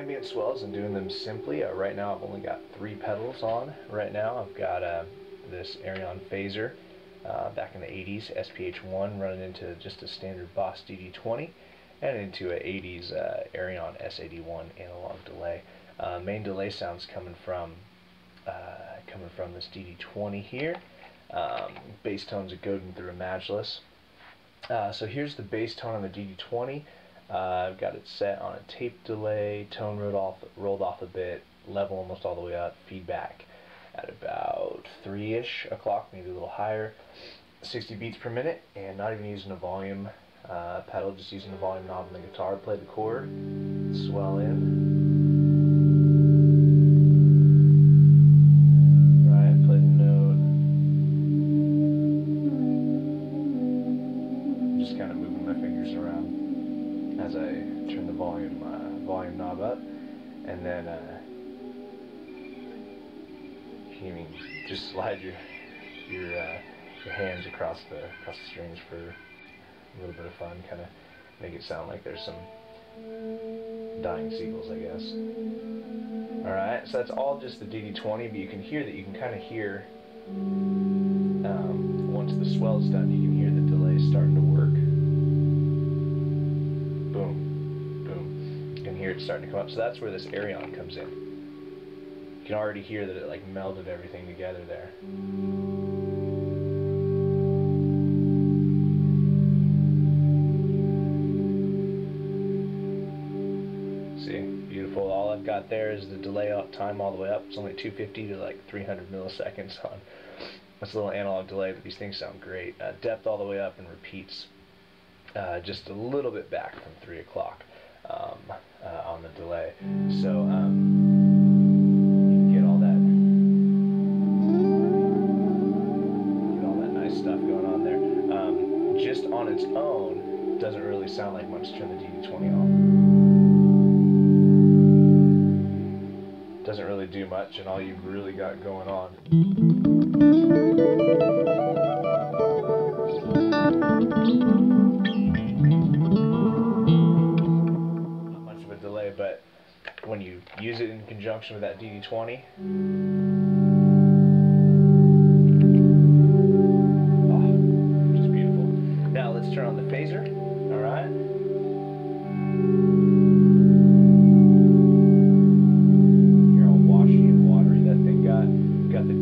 ambient swells and doing them simply. Right now I've only got 3 pedals on. Right now I've got this Arion phaser back in the 80s, SPH1, running into just a standard Boss DD20 and into an 80s Arion S81 analog delay. Main delay sounds coming from this DD20 here. Bass tones are going through a matchless. So here's the bass tone on the DD20. I've got it set on a tape delay, tone rolled off a bit, level almost all the way up, feedback at about 3-ish o'clock, maybe a little higher, 60 beats per minute, and not even using a volume pedal, just using the volume knob on the guitar. Play the chord, swell in. Right, play the note. Just kind of moving my fingers around as I turn the volume knob up, and then you can just slide your hands across the strings for a little bit of fun, kind of make it sound like there's some dying seagulls, I guess. Alright, so that's all just the DD20, but you can hear that, you can kind of hear, once the swell's done, you can hear the delay starting to work. Boom, boom. You can hear it starting to come up. So that's where this Arion comes in. You can already hear that it like melded everything together there. See, beautiful. All I've got there is the delay time all the way up. It's only 250 to like 300 milliseconds on. That's a little analog delay, but these things sound great. Depth all the way up and repeats just a little bit back from 3 o'clock on the delay. So you can get all that nice stuff going on there. Just on its own, doesn't really sound like much. Turn the DD20 off. Doesn't really do much, and all you've really got going on not much of a delay, but when you use it in conjunction with that DD20, just beautiful. Now let's turn on the phaser. Alright.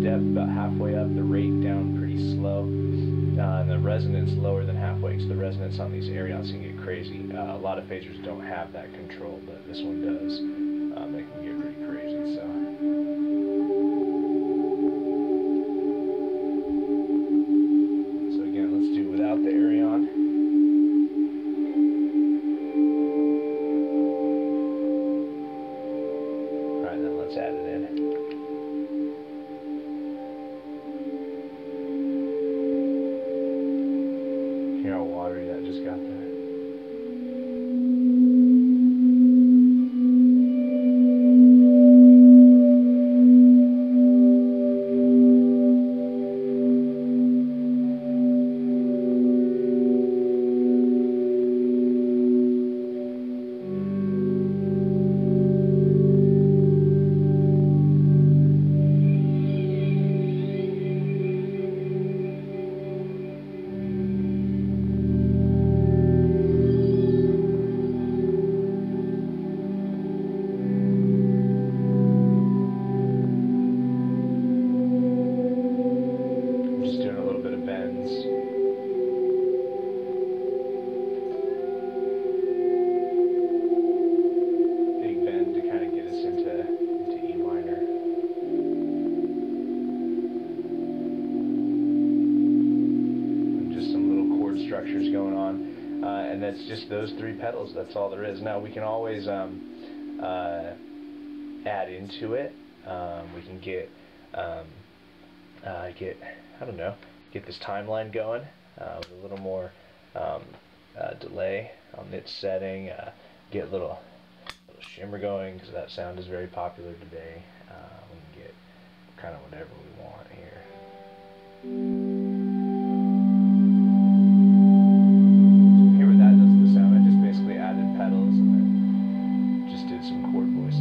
About halfway up, the rate down pretty slow, and the resonance lower than halfway, because the resonance on these Arions can get crazy. A lot of phasers don't have that control, but this one does. It can get pretty crazy. So again, let's do without the Arion. Alright, then let's add it in. Hear how watery that just got there. Structures going on, and that's just those 3 pedals. That's all there is. Now we can always add into it. We can get I don't know, get this timeline going with a little more delay on its setting. Get a little shimmer going, because that sound is very popular today. We can get kind of whatever we want here. Hear what that does to the sound. I just basically added pedals and then just did some chord voice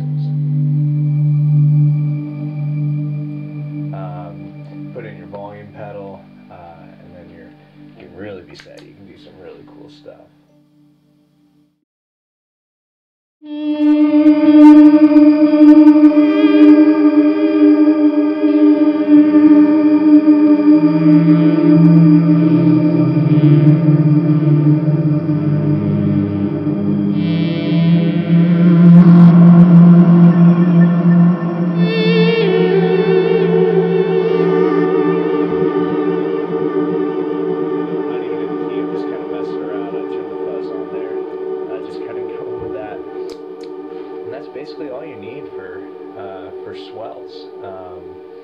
that's basically all you need for swells.